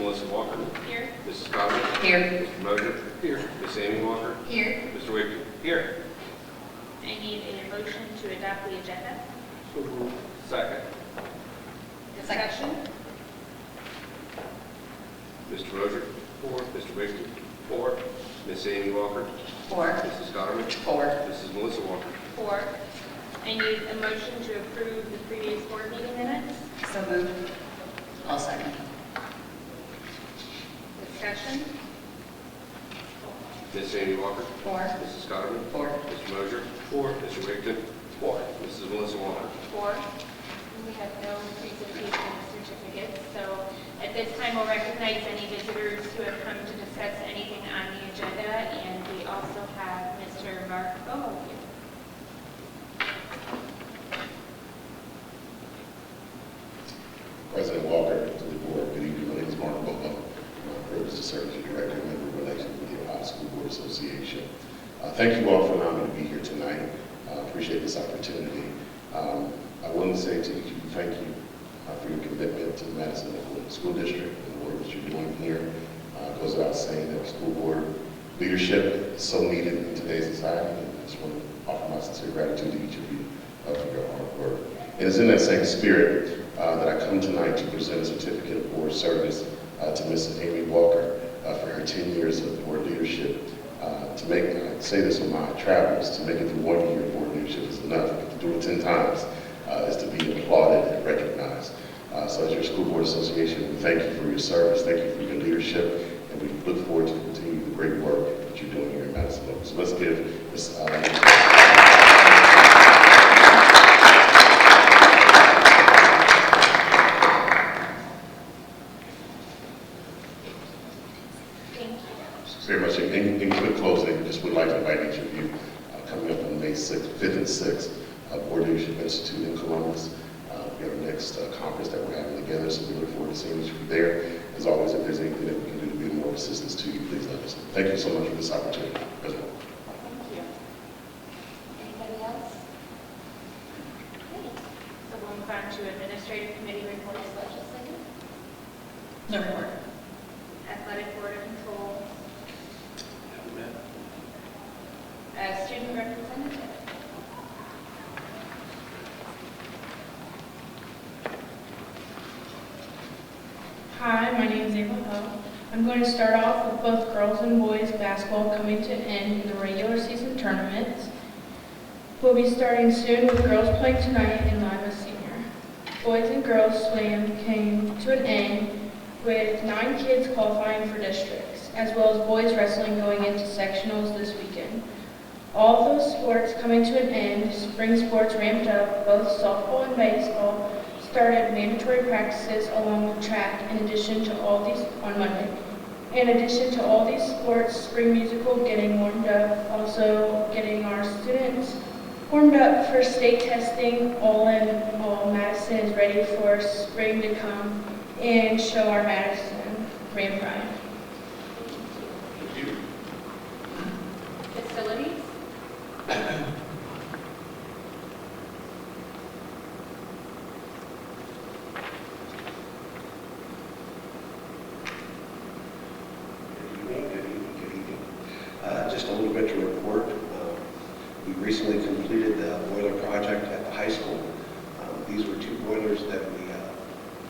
Melissa Walker. Here. Mrs. Cotter. Here. Mr. Moser. Here. Miss Amy Walker. Here. Mr. Wigton. Here. I need a motion to adopt the agenda. So moved. Second. Discussion. Mr. Moser. Four. Mr. Wigton. 4. Miss Amy Walker. 4. Mrs. Cotter. 4. Mrs. Melissa Walker. 4. I need a motion to approve the previous board meeting minutes. So moved. I'll second. Discussion. Miss Amy Walker. 4. Mrs. Cotter. 4. Mr. Moser. 4. Mr. Wigton. 4. Mrs. Melissa Walker. 4. We have no presentation of certificates, so at this time we'll recognize any visitors who have come to discuss anything on the agenda, and we also have Mr. Mark Boho here. President Walker, to the board, good evening. My name is Mark Boho. I'm privileged to serve as your director of member relations with the Ohio School Board Association. Thank you all for allowing me to be here tonight. I appreciate this opportunity. I want to say to each of you, thank you for your commitment to the Madison School District and the work that you're doing here. It goes without saying that school board leadership is so needed in today's society. And I just want to offer my sincere gratitude to each of you for your hard work. And it's in that same spirit that I come tonight to present a certificate of board service to Ms. Amy Walker for her 10 years of board leadership. To make, I say this on my travels, to make it through 1 year of board leadership is enough. To do it 10 times is to be applauded and recognized. So as your school board association, we thank you for your service, thank you for your leadership, and we look forward to continue the great work that you're doing here in Madison. So let's give Ms. very much. In quick closing, just would like to invite each of you coming up on May 6th, 5th and 6th, Board Leadership Institute in Columbus. We have our next conference that we're having together, so we look forward to seeing each of you there. As always, if there's anything that we can do to be of more assistance to you, please let us know. Thank you so much for this opportunity. President. Thank you. Anybody else? Okay. So we'll move on to Administrative Committee reports. Legislative. No report. Athletic Board of Control. Student representative. Hi, my name is Ava Ho. I'm going to start off with both girls and boys basketball coming to an end in the regular season tournaments. We'll be starting soon with girls playing tonight in Lima Senior. Boys and girls swim came to an end with 9 kids qualifying for districts, as well as boys wrestling going into sectionals this weekend. All of those sports coming to an end, spring sports ramped up. Both softball and baseball started mandatory practices along with track in addition to all these on Monday. In addition to all these sports, spring musical getting warmed up, also getting our students warmed up for state testing. All in all, Madison is ready for spring to come and show our Madison grand pride. Facilities. Good evening. Just a little bit to report. We recently completed the boiler project at the high school. These were 2 boilers that we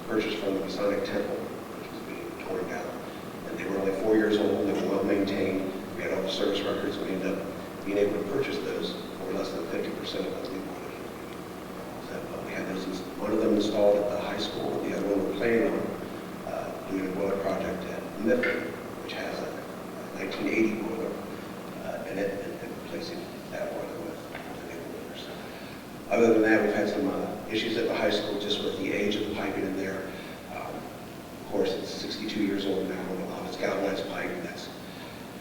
purchased from the Masonic Temple, which was being torn down. And they were only 4 years old, they were well maintained. We had all the service records. We ended up being able to purchase those for less than 50% of those new boilers. So we had those, one of them installed at the high school, the other one we're planning on doing a boiler project at Mifflin, which has a 1980 boiler in it, and replacing that boiler with the new boilers. Other than that, we've had some issues at the high school just with the age of the piping in there. Of course, it's 62 years old now, and a lot of it's galvanized pipe, and that's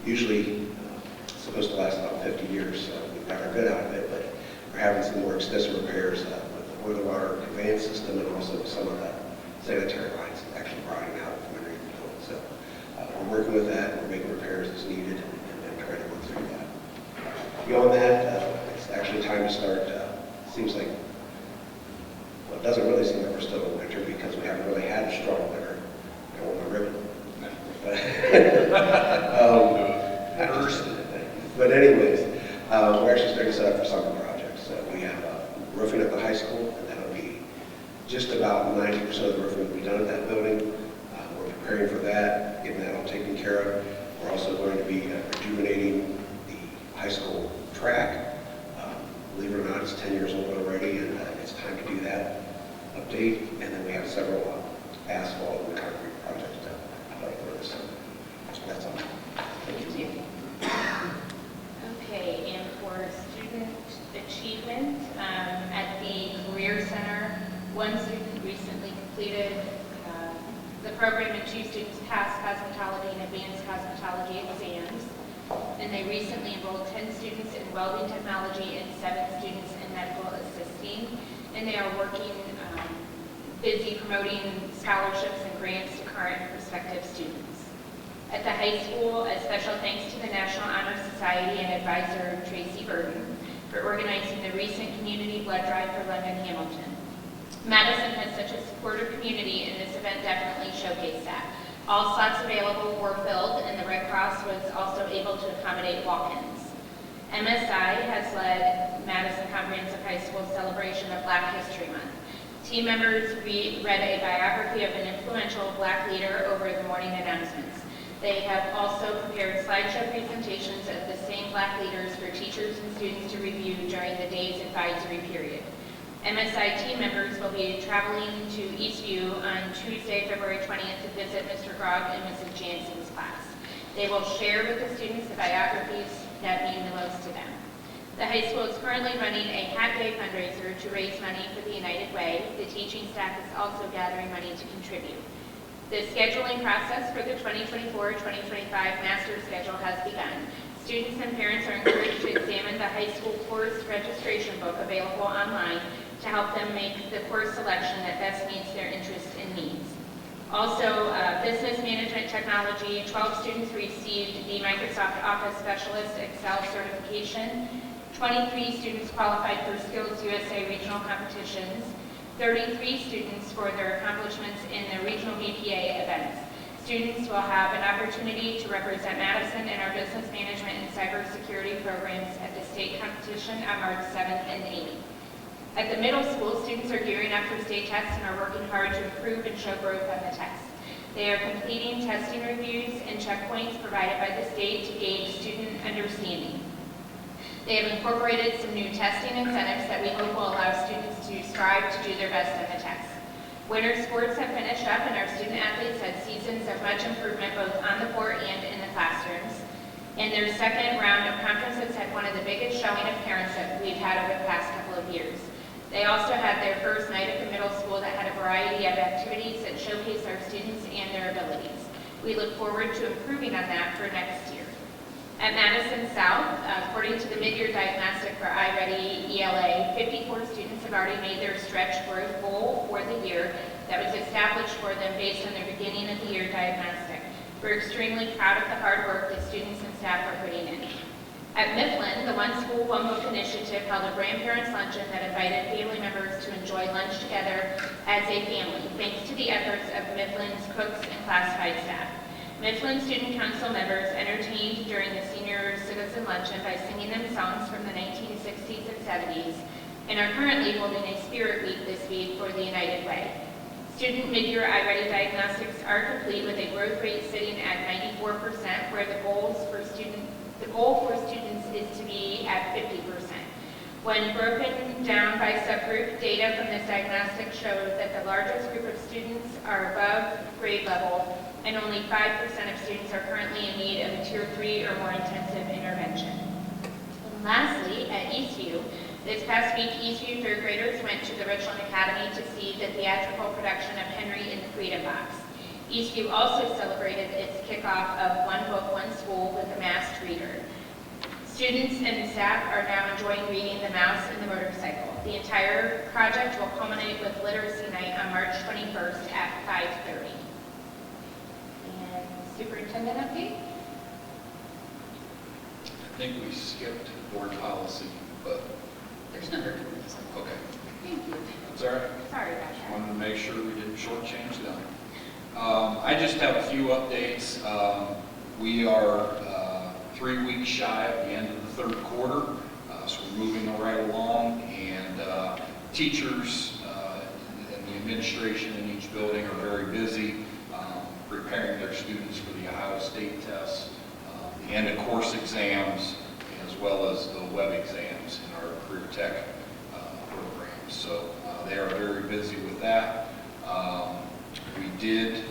usually supposed to last about 50 years. So we've got our good out of it, but we're having some more extensive repairs with the boiler water conveyance system and also some of the sanitary lines actually rotting out from underneath the building. So we're working with that. We're making repairs as needed and trying to work through that. Beyond that, it's actually time to start. Seems like, well, it doesn't really seem like we're still in winter because we haven't really had a strong winter. And when the But anyways, we're actually starting to set up for summer projects. We have roofing at the high school, and that'll be just about 90% of the roofing will be done at that building. We're preparing for that, getting that all taken care of. We're also going to be rejuvenating the high school track. Believe it or not, it's 10 years old already, and it's time to do that update. And then we have several asphalt and concrete projects to apply for this summer. That's all. Thank you. Okay, and for student achievement, at the Career Center, one student recently completed the program and 2 students passed cosmetology and advanced cosmetology exams. And they recently enrolled 10 students in welding technology and 7 students in medical assisting. And they are working, busy promoting scholarships and grants to current and prospective students. At the high school, a special thanks to the National Honor Society and advisor Tracy Burton for organizing the recent community blood drive for London Hamilton. Madison has such a supportive community, and this event definitely showcased that. All slots available were filled, and the Red Cross was also able to accommodate walk-ins. MSI has led Madison Comprehensive High School's celebration of Black History Month. Team members read a biography of an influential Black leader over the morning announcements. They have also prepared slideshow presentations of the same Black leaders for teachers and students to review during the day's advisory period. MSI team members will be traveling to Eastview on Tuesday, February 20th to visit Mr. Grog and Mrs. Jansen's class. They will share with the students the biographies that mean the most to them. The high school is currently running a Hat Day fundraiser to raise money for the United Way. The teaching staff is also gathering money to contribute. The scheduling process for the 2024-2025 master schedule has begun. Students and parents are encouraged to examine the high school course registration book available online to help them make the course selection that best meets their interests and needs. Also, business management technology, 12 students received the Microsoft Office Specialist Excel certification. 23 students qualified for Skills USA regional competitions. 33 students for their accomplishments in the regional BPA events. Students will have an opportunity to represent Madison in our business management and cybersecurity programs at the state competition on March 7th and 8th. At the middle school, students are gearing up for state tests and are working hard to improve and show growth on the tests. They are completing testing reviews and checkpoints provided by the state to gauge student understanding. They have incorporated some new testing incentives that we hope will allow students to strive to do their best on the tests. Winter sports have finished up, and our student athletes had seasons of much improvement both on the court and in the classrooms. And their second round of conferences had one of the biggest showing of parents that we've had over the past couple of years. They also had their first night at the middle school that had a variety of activities that showcase our students and their abilities. We look forward to improving on that for next year. At Madison South, according to the mid-year diagnostic for iReady ELA, 54 students have already made their stretch growth goal for the year that was established for them based on their beginning of the year diagnostic. We're extremely proud of the hard work that students and staff are putting in. At Mifflin, the One School, One Book initiative held a grandparents' luncheon that invited family members to enjoy lunch together as a family, thanks to the efforts of Mifflin's cooks and classified staff. Mifflin Student Council members entertained during the senior citizen luncheon by singing them songs from the 1960s and 70s, and are currently holding a Spirit Week this week for the United Way. Student mid-year iReady diagnostics are complete with a growth rate sitting at 94%, where the goal for students is to be at 50%. When broken down by subgroup, data from this diagnostic showed that the largest group of students are above grade level, and only 5% of students are currently in need of a Tier 3 or more intensive intervention. And lastly, at Eastview, this past week, Eastview third graders went to the Richland Academy to see the theatrical production of Henry in the Freedom Box. Eastview also celebrated its kickoff of One Book, One School with a masked reader. Students and staff are now enjoying reading The Mouse and the Motorcycle. The entire project will culminate with Literacy Night on March 21st at 5:30. And Superintendent update? I think we skipped board policy, but, There's no hurry with this. okay. Thank you. That's all right. Sorry about Just that. wanted to make sure we didn't shortchange them. I just have a few updates. We are 3 weeks shy of the end of the third quarter, so we're moving right along, and teachers and the administration in each building are very busy preparing their students for the Ohio State tests, the end of course exams, as well as the web exams in our career tech program. So they are very busy with that. We did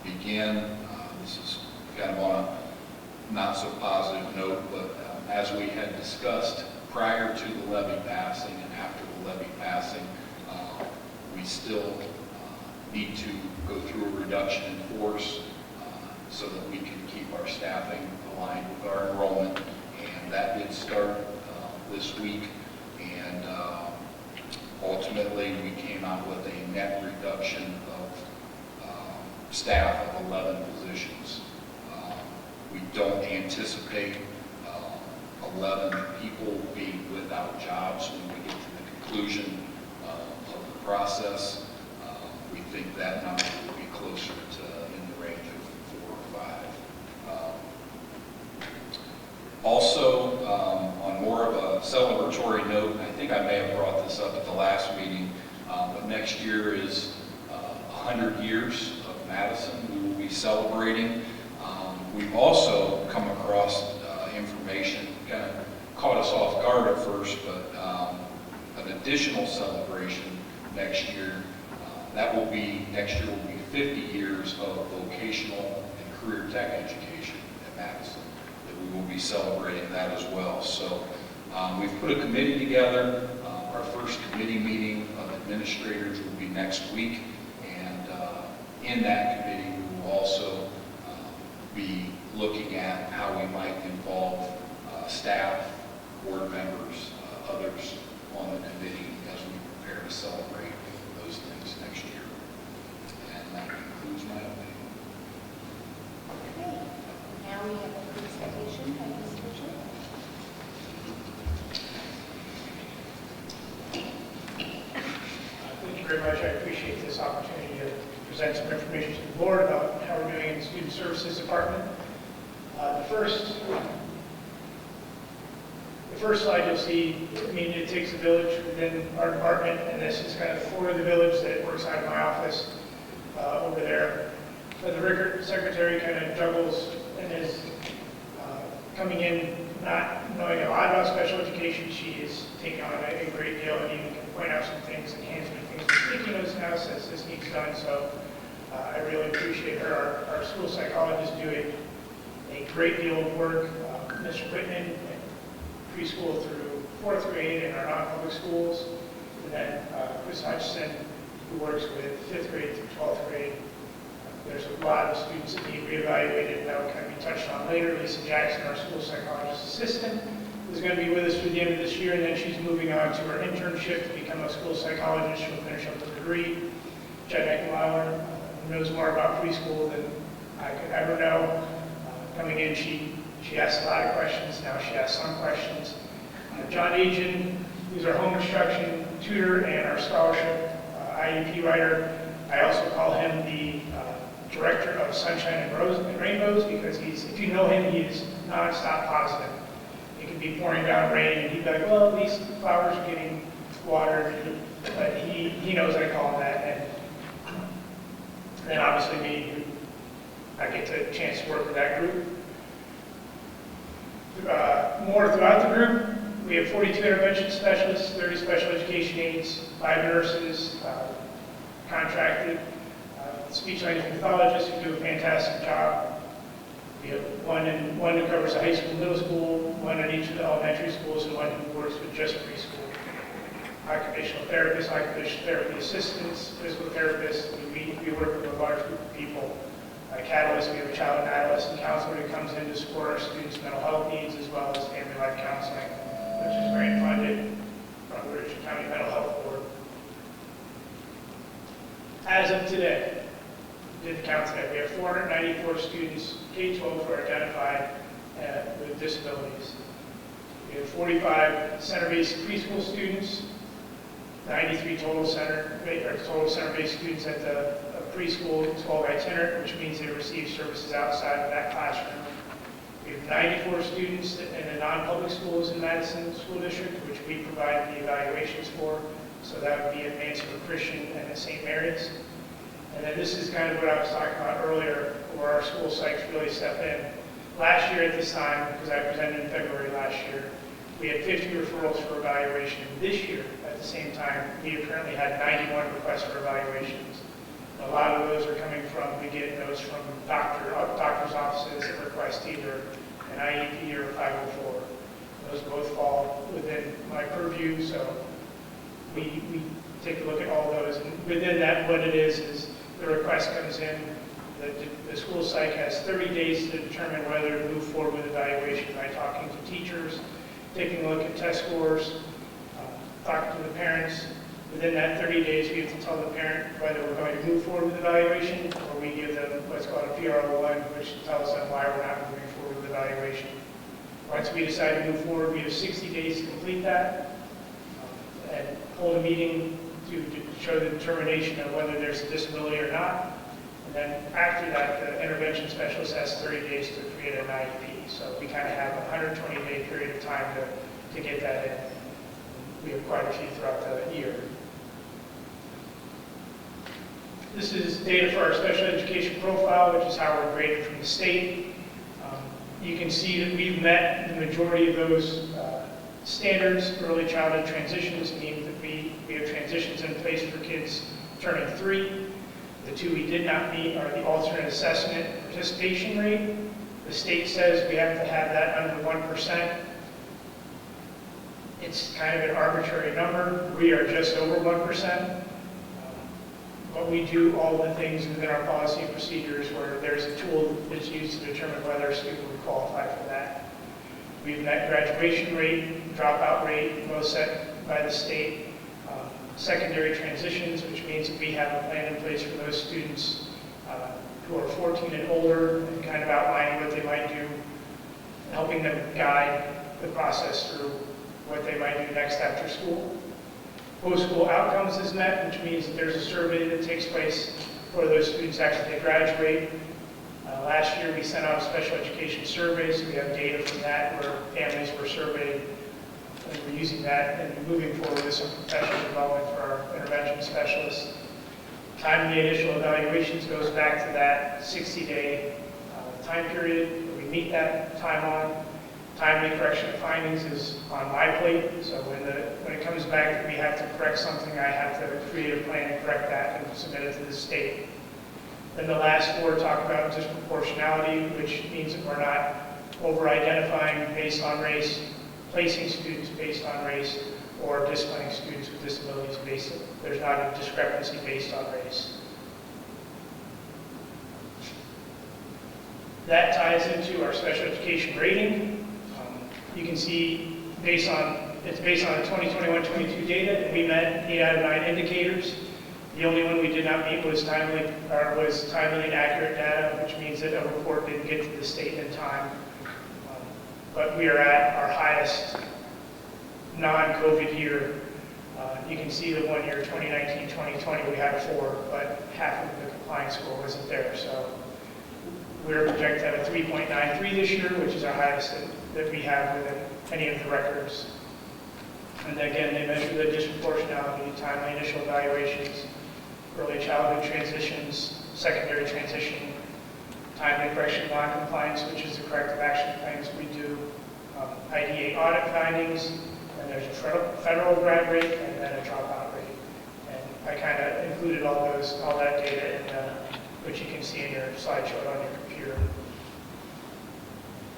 begin, this is kind of on a not so positive note, but as we had discussed prior to the levy passing and after the levy passing, we still need to go through a reduction in force so that we can keep our staffing aligned with our enrollment. And that did start this week. And ultimately, we came out with a net reduction of staff of 11 positions. We don't anticipate 11 people being without jobs when we get to the conclusion of the process. We think that number will be closer to in the range of 4 or 5. Also, on more of a celebratory note, and I think I may have brought this up at the last meeting, but next year is 100 years of Madison. We will be celebrating. We've also come across information, kind of caught us off guard at first, but an additional celebration next year. Next year will be 50 years of vocational and career tech education at Madison. That we will be celebrating that as well. So we've put a committee together. Our first committee meeting of administrators will be next week, and in that committee we will also be looking at how we might involve staff, board members, others on the committee as we prepare to celebrate those things next year. And that concludes my update. Okay, now we have a presentation by Ms. Richard. Thank you very much. I appreciate this opportunity to present some information to the board about how we're doing in the Student Services Department. The first slide you'll see, it takes a village within our department, and this is kind of for the village that works out of my office over there. But the record secretary kind of juggles and is coming in not knowing a lot about special education. She is taking on a great deal and even can point out some things, enhancement things. Speaking notes now says this needs done, so I really appreciate her. Our school psychologists do a great deal of work. Mr. Whitman, preschool through 4th grade in our non-public schools, and then Chris Hutchison, who works with 5th grade through 12th grade. There's a lot of students that need reevaluated, and that will kind of be touched on later. Lisa Jackson, our school psychologist assistant, is going to be with us through the end of this year, and then she's moving on to her internship to become a school psychologist. She'll finish up the degree. Jen Eckenlauer knows more about preschool than I could ever know. Coming in, she asks a lot of questions. Now she asks some questions. John Agin, who's our home instruction tutor and our scholarship IEP writer. I also call him the director of Sunshine and Rainbows because if you know him, he is nonstop positive. It could be pouring down rain, and he'd be like, well, at least the flowers are getting watered. But he knows I call him that. And then obviously me, I get the chance to work with that group. More throughout the group, we have 42 intervention specialists, 30 special education aides, 5 nurses, contracted, speech language pathologists who do a fantastic job. We have one who covers the high school, middle school, one at each of the elementary schools, and one who works with just preschool. Occupational therapists, occupational therapy assistants, physical therapists. We work with a large group of people. Catalyst, we have a child and adolescent counselor who comes in to support our students' mental health needs, as well as family life counseling, which is grant funded from the Richland County Mental Health Board. As of today, did the count today, we have 494 students, K-12, who are identified with disabilities. We have 45 center-based preschool students, 93 total center-based students at the preschool, 12 itinerant, which means they receive services outside of that classroom. We have 94 students in the non-public schools in Madison School District, which we provide the evaluations for. So that would be at Mansfield Christian and at St. Mary's. And then this is kind of what I was talking about earlier, where our school psychs really step in. Last year at this time, because I presented in February last year, we had 50 referrals for evaluation. This year, at the same time, we currently had 91 requests for evaluations. A lot of those are coming from, we get those from doctor's offices that request either an IEP or a 504. Those both fall within my purview, so we take a look at all those. And within that, what it is the request comes in, the school psych has 30 days to determine whether to move forward with evaluation by talking to teachers, taking a look at test scores, talking to the parents. Within that 30 days, we have to tell the parent whether we're going to move forward with evaluation, or we give them what's called a PRO1, which tells them why we're not moving forward with evaluation. Once we decide to move forward, we have 60 days to complete that, and hold a meeting to show the determination of whether there's a disability or not. And then after that, the intervention specialist has 30 days to create an IEP. So we kind of have a 120-day period of time to get that in. We have quite a few throughout the year. This is data for our special education profile, which is how we're graded from the state. You can see that we've met the majority of those standards. Early childhood transitions means that we have transitions in place for kids turning 3. The 2 we did not meet are the alternate assessment participation rate. The state says we have to have that under 1%. It's kind of an arbitrary number. We are just over 1%. But we do all the things within our policy and procedures where there's a tool that's used to determine whether a student would qualify for that. We've met graduation rate, dropout rate, both set by the state. Secondary transitions, which means that we have a plan in place for those students who are 14 and older, and kind of outlining what they might do, helping them guide the process through what they might do next after school. Post-school outcomes is met, which means that there's a survey that takes place for those students after they graduate. Last year we sent out a special education survey, so we have data from that where families were surveyed. And we're using that and moving forward with some professional development for our intervention specialists. Timely initial evaluations goes back to that 60-day time period. We meet that time on. Timely correction of findings is on my plate. So when it comes back that we have to correct something, I have to create a plan to correct that and submit it to the state. Then the last 4 talk about disproportionality, which means that we're not over-identifying based on race, placing students based on race, or disciplining students with disabilities based on, there's not a discrepancy based on race. That ties into our special education rating. You can see it's based on the 2021-22 data, and we met 8 out of 9 indicators. The only one we did not meet was timely and accurate data, which means that a report didn't get to the state in time. But we are at our highest non-COVID year. You can see the 1 year, 2019-2020, we had a 4, but half of the compliance score wasn't there. So we're projected to have a 3.93 this year, which is our highest that we have within any of the records. And again, they measure the disproportionality, timely initial evaluations, early childhood transitions, secondary transition, timely correction of non-compliance, which is the corrective action plans we do, IDA audit findings, and there's a federal grad rate and then a dropout rate. And I kind of included all that data in which you can see in your slideshow on your computer.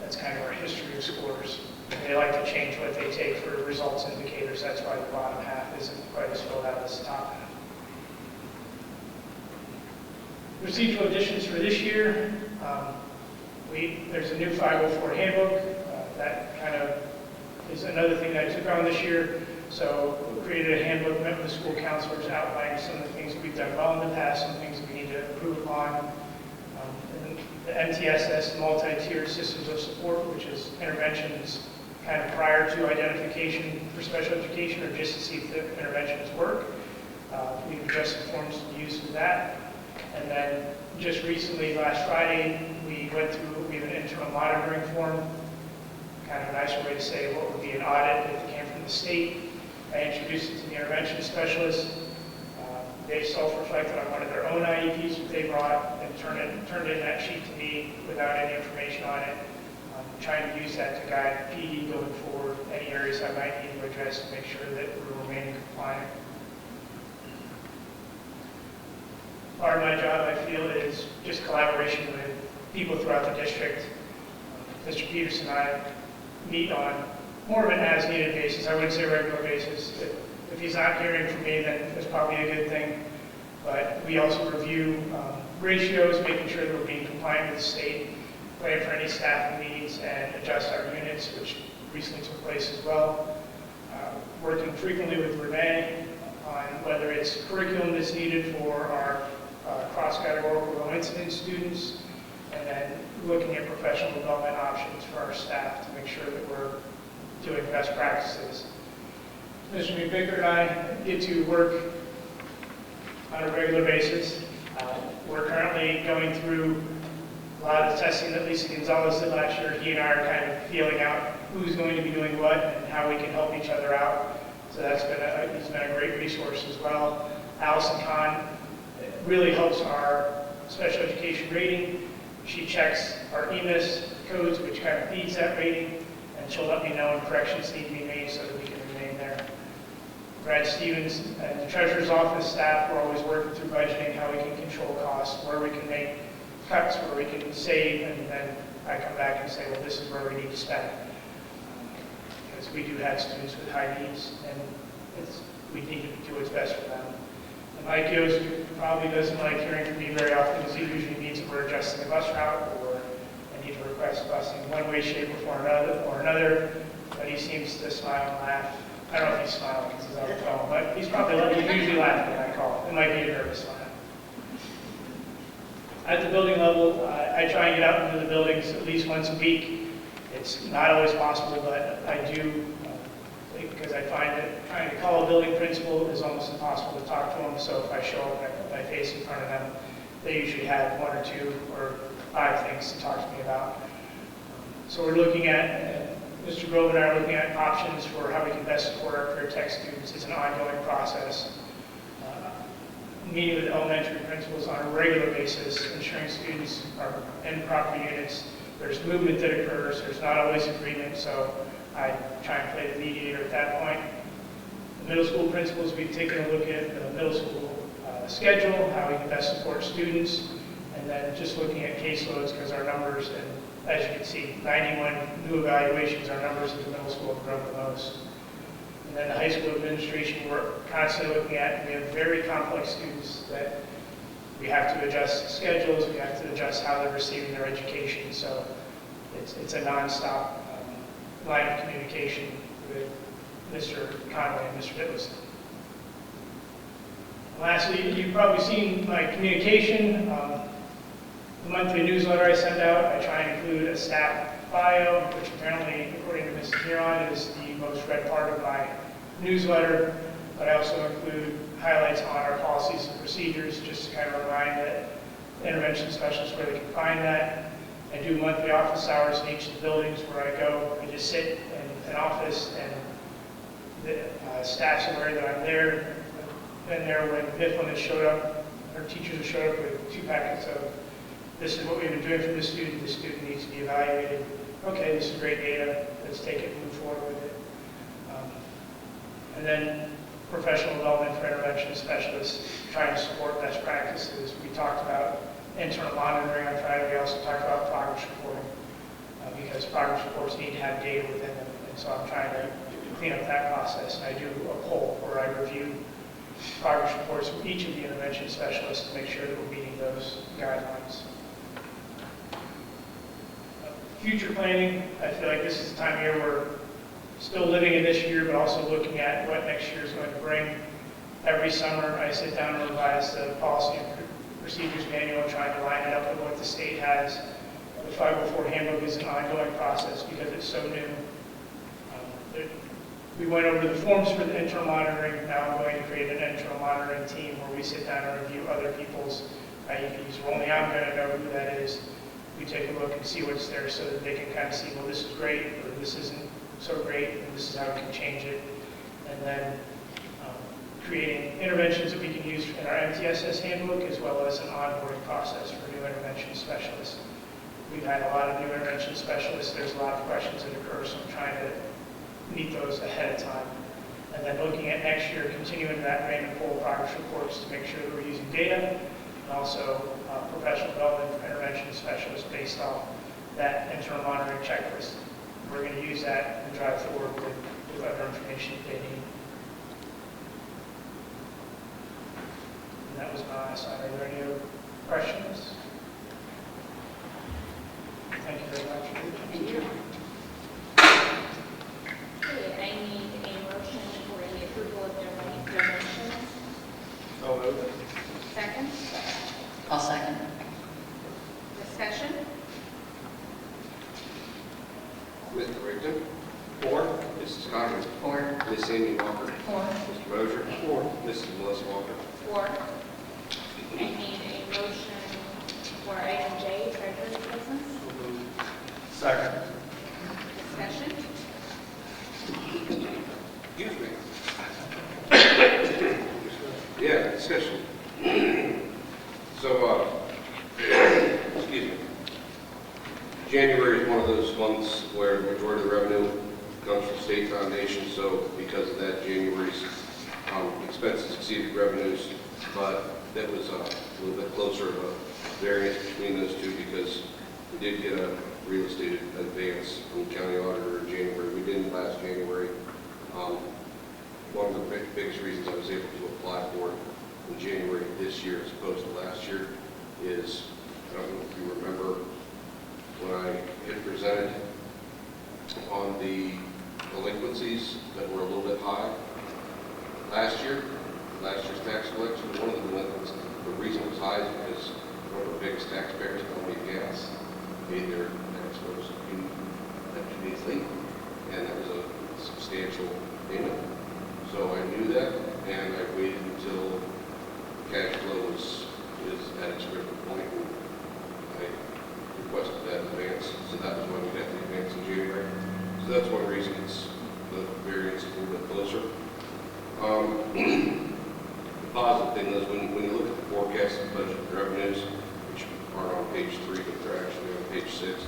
That's kind of our history of scores. And they like to change what they take for results indicators. That's why the bottom half isn't quite as filled out as the top half. Procedural additions for this year. There's a new 504 handbook. That kind of is another thing that I took on this year. So we created a handbook, met with the school counselors, outlining some of the things that we've done well in the past, some things that we need to improve upon. And the MTSS, multi-tiered systems of support, which is interventions, kind of prior to identification for special education or just to see if the interventions work. We've adjusted forms of use for that. And then just recently, last Friday, we went an internal monitoring form, kind of a nicer way to say what would be an audit if it came from the state. I introduced it to the intervention specialist. They self-reflected on one of their own IEPs that they brought and turned in that sheet to me without any information on it. Trying to use that to guide PD going forward, any areas I might need to address to make sure that we're remaining compliant. Part of my job, I feel, is just collaboration with people throughout the district. Mr. Peterson and I meet on more of an as-needed basis. I wouldn't say regular basis. If he's not hearing from me, then that's probably a good thing. But we also review ratios, making sure that we're being compliant with the state, plan for any staffing needs, and adjust our units, which recently took place as well. Working frequently with Renee on whether it's curriculum that's needed for our cross-categorical low-incidence students, and then looking at professional development options for our staff to make sure that we're doing best practices. Mr. McVicker and I get to work on a regular basis. We're currently going through a lot of the testing that Lisa Gonzalez did last year. He and I are kind of feeling out who's going to be doing what and how we can help each other out. So that's he's been a great resource as well. Allison Kahn really helps our special education rating. She checks our EMIS codes, which kind of feeds that rating, and she'll let me know when corrections need to be made so that we can remain there. Brad Stevens and the treasurer's office staff, we're always working through budgeting, how we can control costs, where we can make cuts, where we can save, and then I come back and say, well, this is where we need to spend. Because we do have students with high needs, and we need to do what's best for them. And Mike Yost probably doesn't like hearing from me very often, because he usually means that we're adjusting a bus route, or I need to request busing one way, shape, or another, but he seems to smile and laugh. I don't know if he's smiling because he's on the phone, but he's usually laughing when I call. It might be a nervous laugh. At the building level, I try and get out into the buildings at least once a week. It's not always possible, but I do, because I find that trying to call a building principal is almost impossible to talk to them. So if I show up and I put my face in front of them, they usually have 1 or 2 or 5 things to talk to me about. So we're looking at, Mr. Grove and I are looking at options for how we can best support our career tech students. It's an ongoing process. Meeting with elementary principals on a regular basis, ensuring students are in proper units. There's movement that occurs. There's not always agreement, so I try and play the mediator at that point. The middle school principals, we've taken a look at the middle school schedule, how we can best support students, and then just looking at caseloads because our numbers, and as you can see, 91 new evaluations, our numbers at the middle school have grown the most. And then the high school administration, we're constantly looking at, we have very complex students that we have to adjust schedules, we have to adjust how they're receiving their education. So it's a nonstop line of communication with Mr. Conway and Mr. Dittleson. Lastly, you've probably seen my communication. The monthly newsletter I send out, I try and include a staff bio, which apparently, according to Mrs. Huron, is the most read part of my newsletter. But I also include highlights on our policies and procedures, just to kind of remind that intervention specialists where they can find that. I do monthly office hours in each of the buildings where I go. I just sit in an office, and the staff's aware that I'm there. I've been there when Mifflin has showed up, or teachers have showed up with 2 packets of, this is what we've been doing for this student needs to be evaluated. Okay, this is great data, let's take it and move forward with it. And then professional development for intervention specialists, trying to support best practices. We talked about internal monitoring on Friday. We also talked about progress reporting because progress reports need to have data within them. And so I'm trying to clean up that process. And I do a poll where I review progress reports for each of the intervention specialists to make sure that we're meeting those guidelines. Future planning, I feel like this is the time of year we're still living in this year, but also looking at what next year is going to bring. Every summer, I sit down and revise the policy and procedures manual, trying to line it up with what the state has. The 504 handbook is an ongoing process because it's so new. We went over the forms for the internal monitoring. Now I'm going to create an internal monitoring team where we sit down and review other people's IEPs. Well, only I'm going to know who that is. We take a look and see what's there so that they can kind of see, well, this is great, or this isn't so great, and this is how we can change it. And then creating interventions that we can use in our MTSS handbook, as well as an onboarding process for new intervention specialists. We've had a lot of new intervention specialists. There's a lot of questions that occur, so I'm trying to meet those ahead of time. And then looking at next year, continuing that Raymond Poll progress reports to make sure that we're using data, and also professional development for intervention specialists based off that internal monitoring checklist. We're going to use that and drive forward with other information that they need. And that was my assignment. Are there any other questions? Thank you very much. Thank you. Okay, I need a motion for the approval of donations. So moved. Second, I'll second. discussion. Mr. Rigdon. 4. Mrs. Conley. 4. Miss Amy Walker. 4. Mr. Mosher. 4. Mrs. Melissa Walker. 4. I need a motion for item J, treasurer's business. Second. Discussion. Excuse me. Yeah, discussion. So, excuse me. January is one of those months where the majority of the revenue comes from state foundation, so because of that, January's expenses exceeded revenues, but that was a little bit closer of a variance between those two because we did get a real estate advance from the county auditor in January. We didn't last January. One of the biggest reasons I was able to apply for it in January this year as opposed to last year is, I don't know if you remember, when I had presented on the delinquencies that were a little bit high last year's tax collection, one of the delinquencies, the reason it was high is because one of the biggest taxpayers, Columbia Gas, made their tax bills a few days late, and that was a substantial payment. So I knew that, and I waited until cash flow is at its critical point, and I requested that advance. So that was when we got the advance in January. So that's one reason the variance is a little bit closer. The positive thing is when you look at the forecasted budget revenues, which are on page 3, but they're actually on page 6.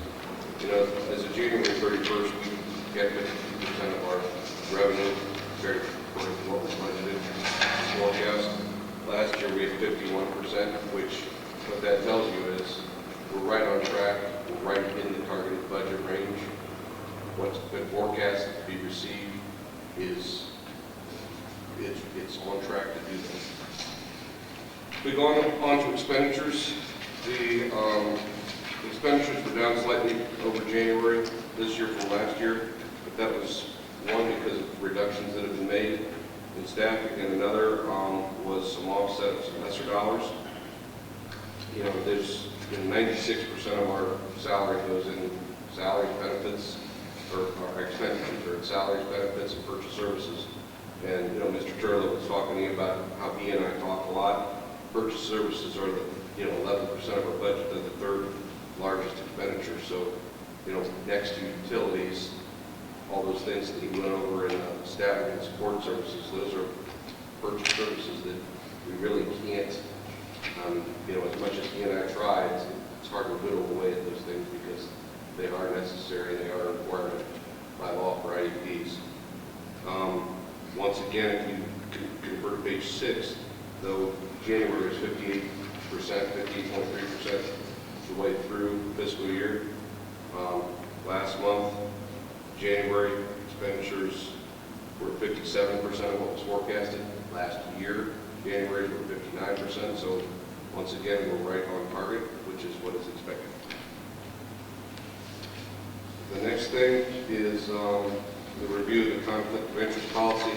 You know, as of January 31st, we get 52% of our revenue compared to what was budgeted forecast. Last year we had 51%, which what that tells you is we're right on track, we're right in the targeted budget range. What's been forecasted to be received is it's on track to do that. We go on to expenditures. The expenditures were down slightly over January this year from last year, but that was one because of reductions that have been made in staffing, and another was some offset of some lesser dollars. You know, there's 96% of our salary goes in salaries, benefits, or our expenditures are in salaries, benefits, and purchase services. And, you know, Mr. Turlow was talking to me about how he and I talk a lot. Purchase services are the, 11% of our budget, they're the third largest expenditure. So, next to utilities, all those things that he went over in staffing and support services, those are purchase services that we really can't, as much as he and I try, it's hard to whittle away at those things because they are necessary, they are a requirement by law for IEPs. Once again, if you convert to page 6, though January is 58%, 58.3% the way through fiscal year. Last month, January expenditures were 57% of what was forecasted. Last year, January were 59%. So once again, we're right on target, which is what is expected. The next thing is the review of the conflict of interest policy.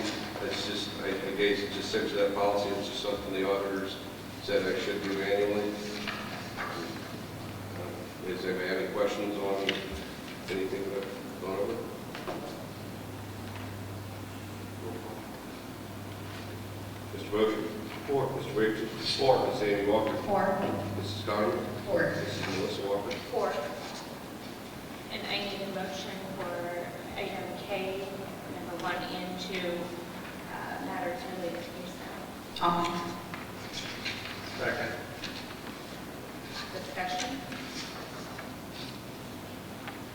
It's just, I guess it's just sent to that policy. It's just something the auditors said I should do annually. Does anybody have any questions on anything that I've gone over? Mr. Moser? Four. Mr. Wigton? Four. Ms. Amy Walker? Four. Mrs. Conley? Four. Mrs. Melissa Walker? 4. And I need a motion for item K, number 1 and 2, matters related to personnel. I'll move. Second. Discussion?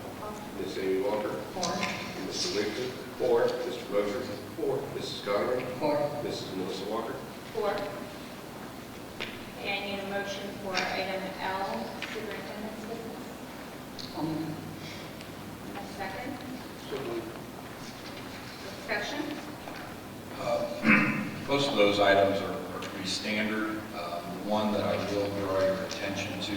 Roll call. Ms. Amy Walker? Four. Mr. Wigton? Four. Mr. Moser? Four. Mrs. Conley? Four. Mrs. Melissa Walker? 4. And I need a motion for item L, superintendent's business. I'll move. A second. So moved. Discussion? Most of those items are pretty standard. The one that I will draw your attention to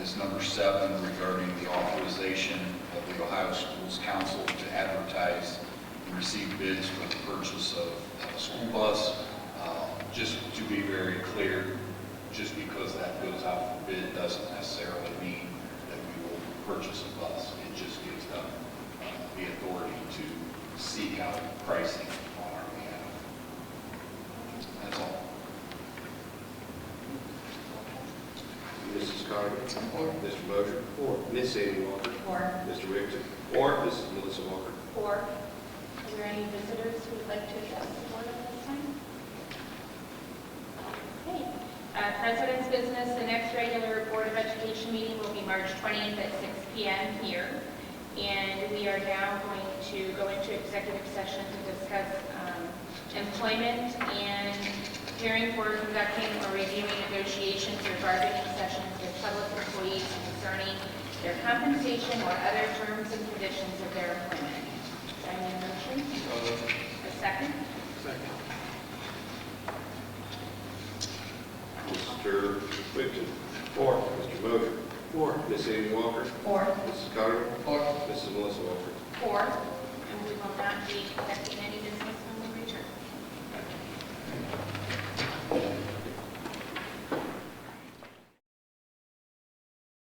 is number 7 regarding the authorization of the Ohio Schools Council to advertise and receive bids for the purchase of a school bus. Just to be very clear, just because that goes out for bid doesn't necessarily mean that we will purchase a bus. It just gives them the authority to seek out pricing on our behalf. That's all. Mrs. Conley? Four. Mr. Moser? Four. Ms. Amy Walker? Four. Mr. Wigton? Four. Mrs. Melissa Walker? 4. Are there any visitors who would like to address the board at this time? Okay. President's business, the next regular Board of Education meeting will be March 20th at 6 p.m. here. And we are now going to go into executive session to discuss employment and hearing for conducting or reviewing negotiations or bargaining sessions with public employees concerning their compensation or other terms and conditions of their employment. Do I need a motion? A second? Second. Mr. Wigton? Four. Mr. Moser? Four. Ms. Amy Walker? Four. Mrs.